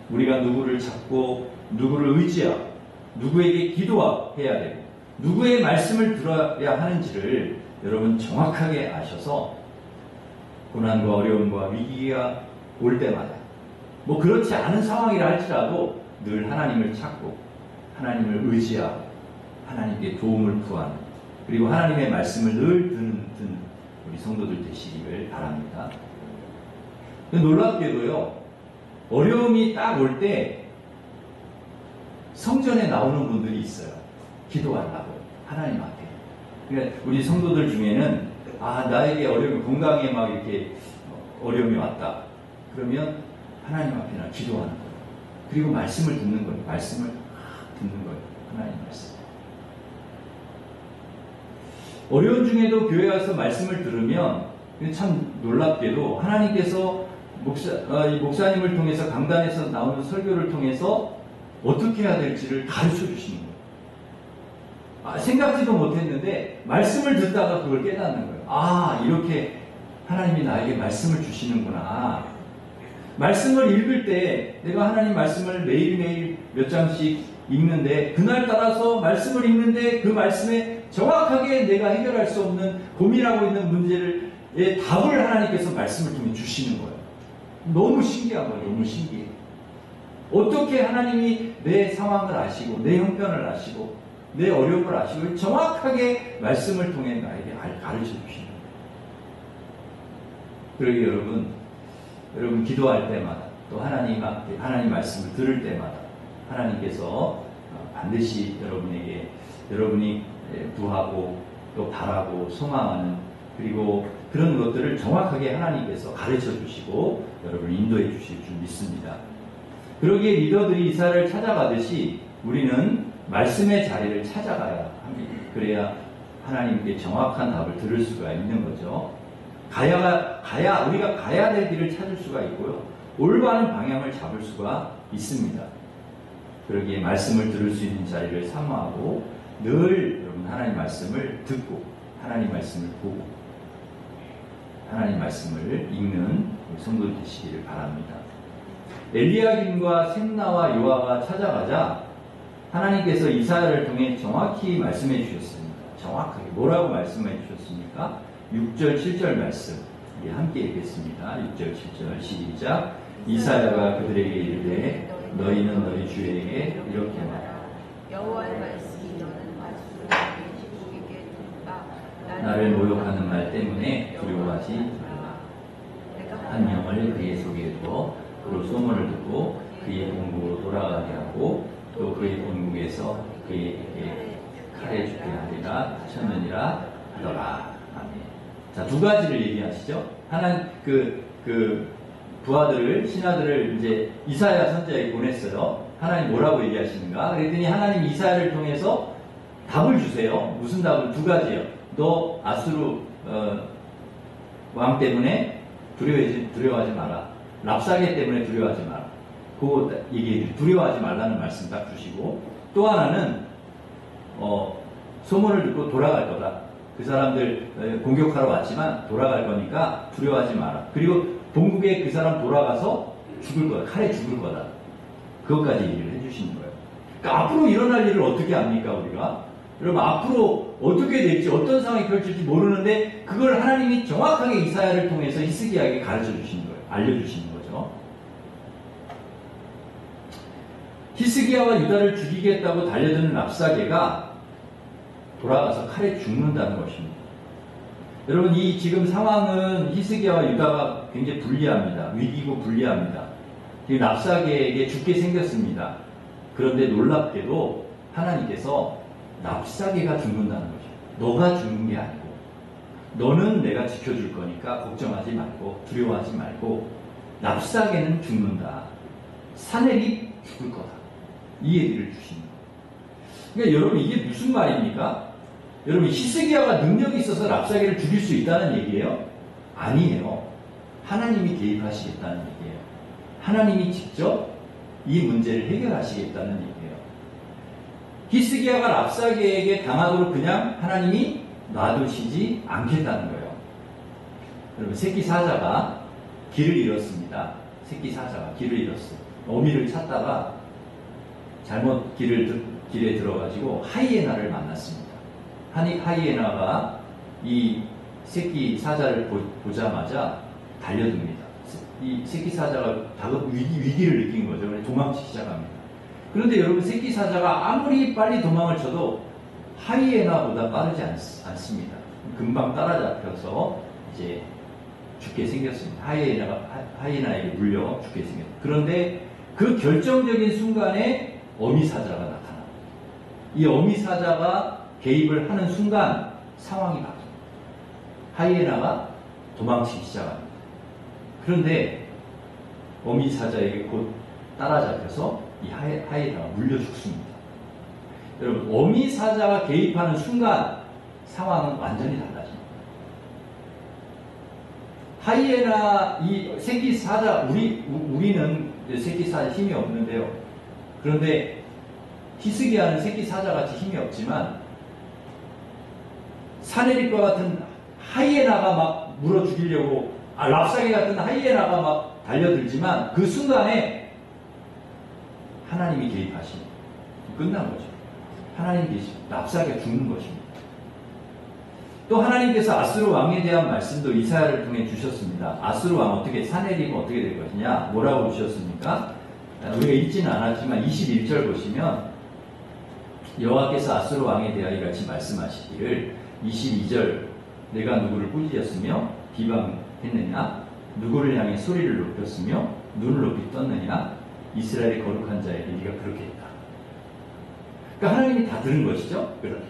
우리가 누구를 찾고, 누구를 의지하고, 누구에게 기도해야 되고, 누구의 말씀을 들어야 하는지를 여러분 정확하게 아셔서 고난과 어려움과 위기가 올 때마다, 뭐 그렇지 않은 상황이라 할지라도 늘 하나님을 찾고 하나님을 의지하고 하나님께 도움을 구하는, 그리고 하나님의 말씀을 늘 듣는 우리 성도들 되시기를 바랍니다. 놀랍게도요, 어려움이 딱 올 때 성전에 나오는 분들이 있어요. 기도하려고 하나님 앞에. 그러니까 우리 성도들 중에는 나에게 어려움이, 건강에 막 이렇게 어려움이 왔다. 그러면 하나님 앞에 나 기도하는 거예요. 그리고 말씀을 듣는 거예요. 말씀을 듣는 거예요. 하나님 말씀. 어려운 중에도 교회 와서 말씀을 들으면 참 놀랍게도 하나님께서 목사님을 통해서, 강단에서 나오는 설교를 통해서 어떻게 해야 될지를 가르쳐 주시는 거예요. 생각지도 못했는데 말씀을 듣다가 그걸 깨닫는 거예요. 이렇게 하나님이 나에게 말씀을 주시는구나. 말씀을 읽을 때 내가 하나님 말씀을 매일매일 몇 장씩 읽는데, 그날 따라서 말씀을 읽는데 그 말씀에 정확하게 내가 해결할 수 없는, 고민하고 있는 문제의 답을 하나님께서 말씀을 통해 주시는 거예요. 너무 신기한 거예요. 너무 신기해. 어떻게 하나님이 내 상황을 아시고, 내 형편을 아시고, 내 어려움을 아시고 정확하게 말씀을 통해 나에게 가르쳐 주시는 거예요. 그러기 여러분 기도할 때마다, 또 하나님 앞에 하나님 말씀을 들을 때마다 하나님께서 반드시 여러분이 구하고 또 바라고 소망하는, 그리고 그런 것들을 정확하게 하나님께서 가르쳐 주시고 여러분을 인도해 주실 줄 믿습니다. 그러기에 리더들이 이사야를 찾아가듯이 우리는 말씀의 자리를 찾아가야 합니다. 그래야 하나님께 정확한 답을 들을 수가 있는 거죠. 우리가 가야 될 길을 찾을 수가 있고요. 올바른 방향을 잡을 수가 있습니다. 그러기에 말씀을 들을 수 있는 자리를 사모하고 늘 여러분 하나님 말씀을 듣고 하나님 말씀을 보고 하나님 말씀을 읽는 성도 되시기를 바랍니다. 엘리야김과 셈나와 요아가 찾아가자 하나님께서 이사야를 통해 정확히 말씀해 주셨습니다. 정확하게 뭐라고 말씀해 주셨습니까? 6절 7절 말씀 우리 함께 읽겠습니다. 6절 7절 시작. 이사야가 그들에게 이르되 너희는 너희 주에게 이렇게 말하라. 여호와의 말씀이 너는 가축을 지키게 되니까 나를 모욕하는 말 때문에 두려워하지 말라. 한 영을 그의 속에 두어 그로 소문을 듣고 그의 본국으로 돌아가게 하고 또 그의 본국에서 그에게 칼에 죽게 하리라 하셨느니라 하더라. 아멘. 자, 두 가지를 얘기하시죠. 하나는 그 부하들을, 신하들을 이제 이사야 선지자에게 보냈어요. 하나님 뭐라고 얘기하시는가? 그랬더니 하나님 이사야를 통해서 답을 주세요. 무슨 답을? 두 가지예요. 너 아수르 왕 때문에 두려워하지 마라. 랍사게 때문에 두려워하지 마라. 그거 얘기 두려워하지 말라는 말씀 딱 주시고, 또 하나는 소문을 듣고 돌아갈 거다. 그 사람들 공격하러 왔지만 돌아갈 거니까 두려워하지 마라. 그리고 본국에 그 사람 돌아가서 죽을 거다. 칼에 죽을 거다. 그것까지 얘기를 해주시는 거예요. 그러니까 앞으로 일어날 일을 어떻게 합니까, 우리가? 여러분, 앞으로 어떻게 될지, 어떤 상황이 펼칠지 모르는데, 그걸 하나님이 정확하게 이사야를 통해서 히스기야에게 가르쳐 주시는 거예요. 알려주시는 거죠. 히스기야와 유다를 죽이겠다고 달려드는 랍사게가 돌아가서 칼에 죽는다는 것입니다. 여러분, 이 지금 상황은 히스기야와 유다가 굉장히 불리합니다. 위기고 불리합니다. 지금 랍사게에게 죽게 생겼습니다. 그런데 놀랍게도 하나님께서 랍사게가 죽는다는 거죠. 너가 죽는 게 아니고, 너는 내가 지켜줄 거니까 걱정하지 말고 두려워하지 말고, 랍사게는 죽는다. 사넬이 죽을 거다. 이 얘기를 주십니다. 그러니까 여러분, 이게 무슨 말입니까? 여러분, 히스기야가 능력이 있어서 랍사게를 죽일 수 있다는 얘기예요? 아니에요. 하나님이 개입하시겠다는 얘기예요. 하나님이 직접 이 문제를 해결하시겠다는 얘기예요. 히스기야가 랍사게에게 당하도록 그냥 하나님이 놔두시지 않겠다는 거예요. 여러분, 새끼 사자가 길을 잃었습니다. 새끼 사자가 길을 잃었어요. 어미를 찾다가 잘못 길에 들어가지고 하이에나를 만났습니다. 하이에나가 이 새끼 사자를 보자마자 달려듭니다. 이 새끼 사자가 위기를 느낀 거죠. 그래서 도망치기 시작합니다. 그런데 여러분, 새끼 사자가 아무리 빨리 도망을 쳐도 하이에나보다 빠르지 않습니다. 금방 따라잡혀서 이제 죽게 생겼습니다. 하이에나에게 물려 죽게 생겼습니다. 그런데 그 결정적인 순간에 어미사자가 나타납니다. 이 어미사자가 개입을 하는 순간 상황이 바뀝니다. 하이에나가 도망치기 시작합니다. 그런데 어미사자에게 곧 따라잡혀서 이 하이에나가 물려 죽습니다. 여러분, 어미사자가 개입하는 순간 상황은 완전히 달라집니다. 하이에나, 이 새끼 사자, 우리는 새끼 사자 힘이 없는데요. 그런데 히스기야는 새끼 사자같이 힘이 없지만 사내립과 같은 하이에나가 막 물어 죽이려고, 랍사게 같은 하이에나가 막 달려들지만 그 순간에 하나님이 개입하시고 끝난 거죠. 하나님 계시고 랍사게가 죽는 것입니다. 또 하나님께서 아수르 왕에 대한 말씀도 이사야를 통해 주셨습니다. 아수르 왕 어떻게, 사내립은 어떻게 될 것이냐, 뭐라고 주셨습니까? 우리가 읽지는 않았지만 21절 보시면 여호와께서 아수르 왕에 대하여 이같이 말씀하시기를, 22절, 내가 누구를 꾸짖었으며 비방했느냐, 누구를 향해 소리를 높였으며 눈을 높이 떴느냐, 이스라엘의 거룩한 자에게 네가 그렇게 했다. 그러니까 하나님이 다 들은 것이죠. 그렇게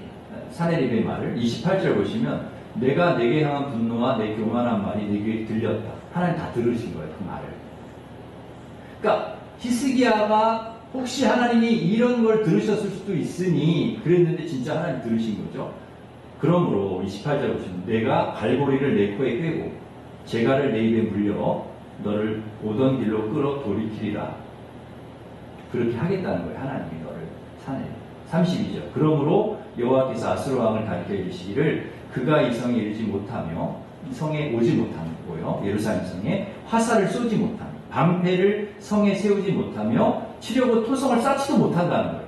사내립의 말을 28절 보시면 내가 내게 향한 분노와 내 교만한 말이 내 귀에 들렸다. 하나님 다 들으신 거예요, 그 말을. 그러니까 히스기야가 혹시 하나님이 이런 걸 들으셨을 수도 있으니 그랬는데 진짜 하나님 들으신 거죠. 그러므로 28절 보시면 내가 갈고리를 내 코에 꿰고 재갈을 내 입에 물려 너를 오던 길로 끌어 돌이키리라. 그렇게 하겠다는 거예요. 하나님이 너를 사내. 32절. 그러므로 여호와께서 아수르 왕을 가르쳐 이르시기를, 그가 이 성에 이르지 못하며 이 성에 오지 못하고요, 예루살렘 성에 화살을 쏘지 못하며 방패를 성에 세우지 못하며 치려고 토성을 쌓지도 못한다는 거예요.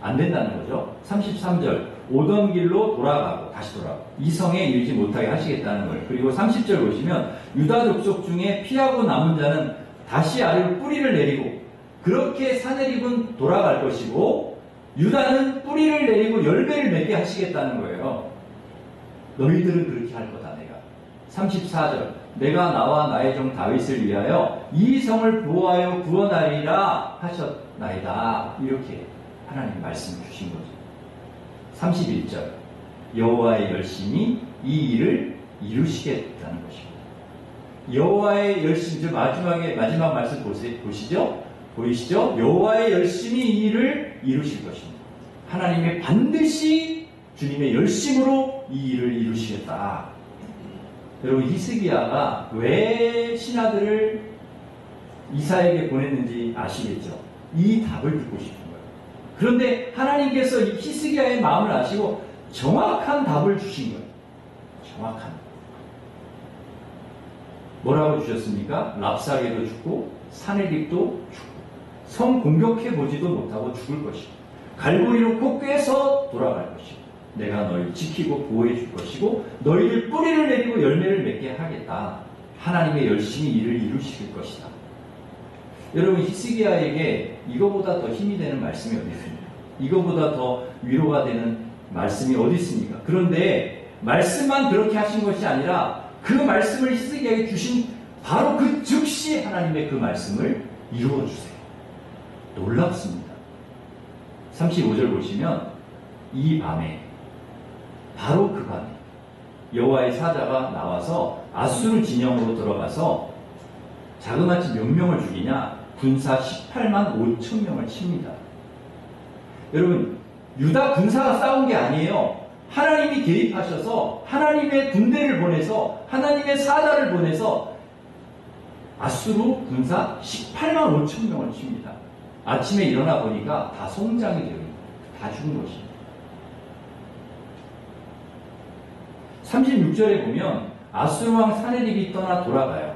안 된다는 거죠. 33절. 오던 길로 돌아가고 다시 돌아가고 이 성에 이르지 못하게 하시겠다는 거예요. 그리고 30절 보시면 유다 족속 중에 피하고 남은 자는 다시 아래로 뿌리를 내리고, 그렇게 사내립은 돌아갈 것이고 유다는 뿌리를 내리고 열매를 맺게 하시겠다는 거예요. 너희들은 그렇게 할 거다. 내가 34절. 내가 나와 나의 종 다윗을 위하여 이 성을 보호하여 구원하리라 하셨나이다. 이렇게 하나님 말씀을 주신 거죠. 31절 여호와의 열심이 이 일을 이루시겠다는 것입니다. 여호와의 열심, 마지막 말씀 보시죠? 보이시죠? 여호와의 열심이 이 일을 이루실 것입니다. 하나님의 반드시 주님의 열심으로 이 일을 이루시겠다. 여러분, 히스기야가 왜 신하들을 이사에게 보냈는지 아시겠죠? 이 답을 듣고 싶은 거예요. 그런데 하나님께서 이 히스기야의 마음을 아시고 정확한 답을 주신 거예요. 정확한. 뭐라고 주셨습니까? 랍사게도 죽고 사내립도 죽고 성 공격해 보지도 못하고 죽을 것이고 갈고리로 코 꿰서 돌아갈 것이고 내가 너희를 지키고 보호해 줄 것이고 너희를 뿌리를 내리고 열매를 맺게 하겠다. 하나님의 열심히 일을 이루실 것이다. 여러분, 히스기야에게 이거보다 더 힘이 되는 말씀이 어디 있습니까? 이거보다 더 위로가 되는 말씀이 어디 있습니까? 그런데 말씀만 그렇게 하신 것이 아니라 그 말씀을 히스기야에게 주신 바로 그 즉시 하나님의 그 말씀을 이루어 주세요. 놀랍습니다. 35절 보시면 이 밤에 바로 그 밤에 여호와의 사자가 나와서 아수르 진영으로 들어가서 자그마치 몇 명을 죽이냐? 군사 18만 5천 명을 칩니다. 여러분, 유다 군사가 싸운 게 아니에요. 하나님이 개입하셔서 하나님의 군대를 보내서 하나님의 사자를 보내서 아수르 군사 18만 5천 명을 칩니다. 아침에 일어나 보니까 다 송장이 되어 있는, 다 죽은 것입니다. 36절에 보면 아수르 왕 사네립이 떠나 돌아가요.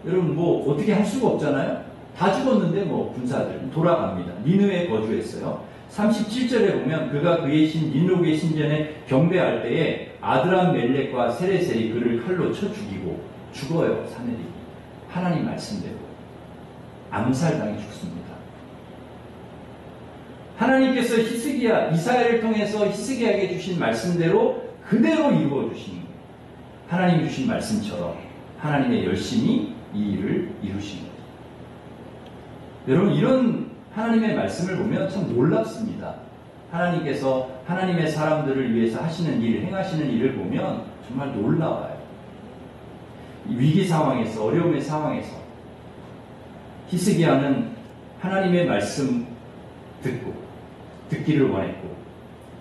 여러분, 뭐 어떻게 할 수가 없잖아요. 다 죽었는데 뭐 군사들 돌아갑니다. 니느웨에 거주했어요. 37절에 보면 그가 그의 신 니누의 신전에 경배할 때에 아드람멜렉과 세레셀이 그를 칼로 쳐 죽이고 죽어요. 사내립이 하나님 말씀대로 암살당해 죽습니다. 하나님께서 이사야를 통해서 히스기야에게 주신 말씀대로 그대로 이루어 주시는 거예요. 하나님이 주신 말씀처럼 하나님의 열심히 이 일을 이루신 거예요. 여러분, 이런 하나님의 말씀을 보면 참 놀랍습니다. 하나님께서 하나님의 사람들을 위해서 하시는 일, 행하시는 일을 보면 정말 놀라워요. 위기 상황에서, 어려움의 상황에서 히스기야는 하나님의 말씀 듣기를 원했고,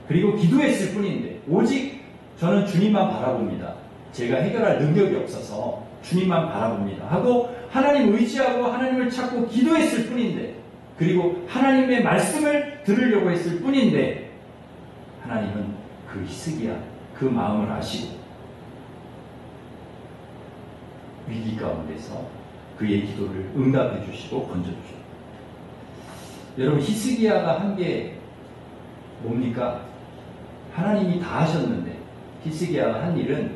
그리고 기도했을 뿐인데 오직 저는 주님만 바라봅니다. 제가 해결할 능력이 없어서 주님만 바라봅니다 하고 하나님 의지하고 하나님을 찾고 기도했을 뿐인데, 그리고 하나님의 말씀을 들으려고 했을 뿐인데, 하나님은 그 히스기야 그 마음을 아시고 위기 가운데서 그의 기도를 응답해 주시고 건져 주시고. 여러분, 히스기야가 한 게 뭡니까? 하나님이 다 하셨는데 히스기야가 한 일은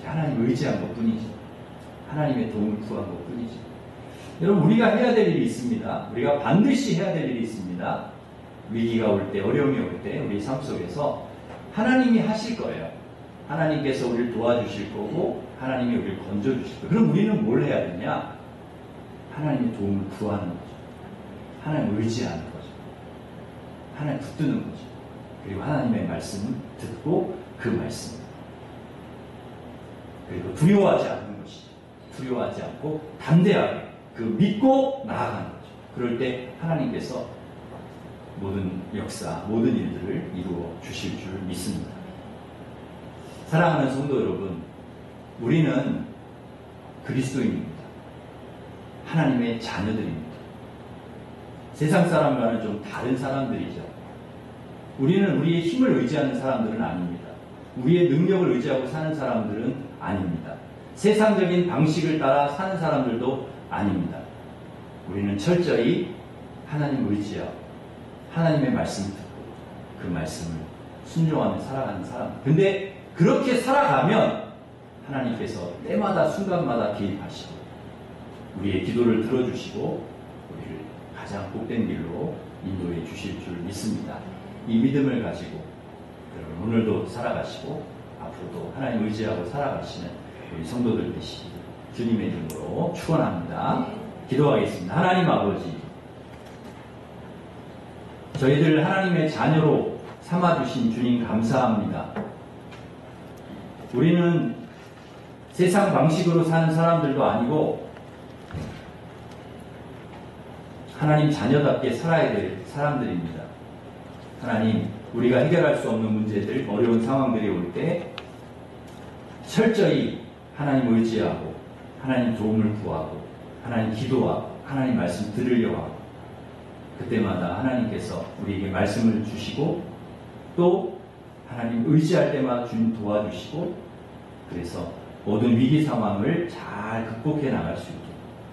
하나님 의지한 것 뿐이죠. 하나님의 도움을 구한 것 뿐이죠. 여러분, 우리가 해야 될 일이 있습니다. 우리가 반드시 해야 될 일이 있습니다. 위기가 올 때, 어려움이 올 때 우리 삶 속에서 하나님이 하실 거예요. 하나님께서 우리를 도와주실 거고 하나님이 우리를 건져주실 거예요. 그럼 우리는 뭘 해야 되냐? 하나님의 도움을 구하는 거죠. 하나님 의지하는 거죠. 하나님 붙드는 거죠. 그리고 하나님의 말씀을 듣고 그 말씀, 그리고 두려워하지 않는 것이죠. 두려워하지 않고 담대하게 그 믿고 나아가는 거죠. 그럴 때 하나님께서 모든 역사, 모든 일들을 이루어 주실 줄 믿습니다. 사랑하는 성도 여러분, 우리는 그리스도인입니다. 하나님의 자녀들입니다. 세상 사람과는 좀 다른 사람들이죠. 우리는 우리의 힘을 의지하는 사람들은 아닙니다. 우리의 능력을 의지하고 사는 사람들은 아닙니다. 세상적인 방식을 따라 사는 사람들도 아닙니다. 우리는 철저히 하나님을 의지하고 하나님의 말씀을 듣고 그 말씀을 순종하며 살아가는 사람. 근데 그렇게 살아가면 하나님께서 때마다 순간마다 개입하시고 우리의 기도를 들어주시고 우리를 가장 복된 길로 인도해 주실 줄 믿습니다. 이 믿음을 가지고 여러분 오늘도 살아가시고 앞으로도 하나님 의지하고 살아가시는 우리 성도들 되시기 주님의 이름으로 축원합니다. 기도하겠습니다. 하나님 아버지, 저희들 하나님의 자녀로 삼아주신 주님 감사합니다. 우리는 세상 방식으로 사는 사람들도 아니고 하나님 자녀답게 살아야 될 사람들입니다. 하나님, 우리가 해결할 수 없는 문제들, 어려운 상황들이 올 때 철저히 하나님 의지하고 하나님 도움을 구하고 하나님 기도하고 하나님 말씀 들으려고 하고 그때마다 하나님께서 우리에게 말씀을 주시고 또 하나님 의지할 때마다 주님 도와주시고 그래서 모든 위기 상황을 잘 극복해 나갈 수 있게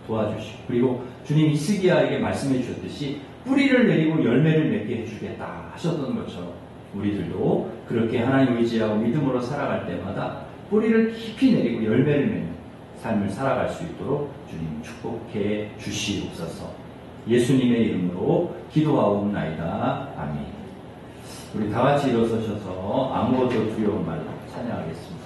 도와주시고 그리고 주님 히스기야에게 말씀해 주셨듯이 뿌리를 내리고 열매를 맺게 해주겠다 하셨던 것처럼 우리들도 그렇게 하나님 의지하고 믿음으로 살아갈 때마다 뿌리를 깊이 내리고 열매를 맺는 삶을 살아갈 수 있도록 주님 축복해 주시옵소서. 예수님의 이름으로 기도하옵나이다. 아멘. 우리 다 같이 일어서셔서 아무것도 두려운 말로 찬양하겠습니다.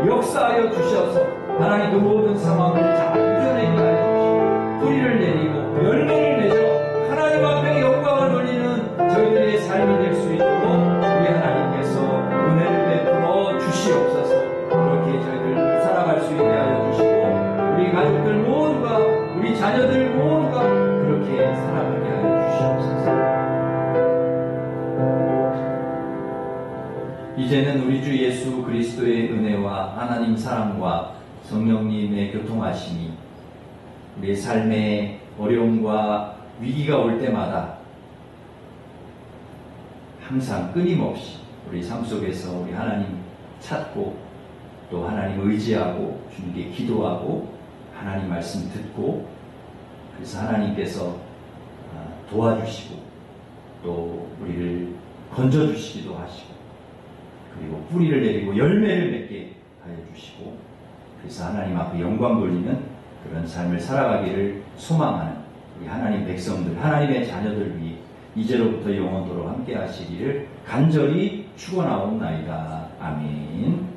역사하여 주셔서 하나님 그 모든 상황을 잘 이겨내게 하여 주시고 뿌리를 내리고 열매를 이제는 우리 주 예수 그리스도의 은혜와 하나님 사랑과 성령님의 교통하심이 우리의 삶의 어려움과 위기가 올 때마다 항상 끊임없이 우리 삶 속에서 우리 하나님 찾고 또 하나님 의지하고 주님께 기도하고 하나님 말씀 듣고 그래서 하나님께서 도와주시고 또 우리를 건져주시기도 하시고 그리고 뿌리를 내리고 열매를 맺게 하여 주시고 그래서 하나님 앞에 영광 돌리는 그런 삶을 살아가기를 소망하는 우리 하나님 백성들, 하나님의 자녀들 위해 이제로부터 영원토록 함께 하시기를 간절히 축원하옵나이다. 아멘.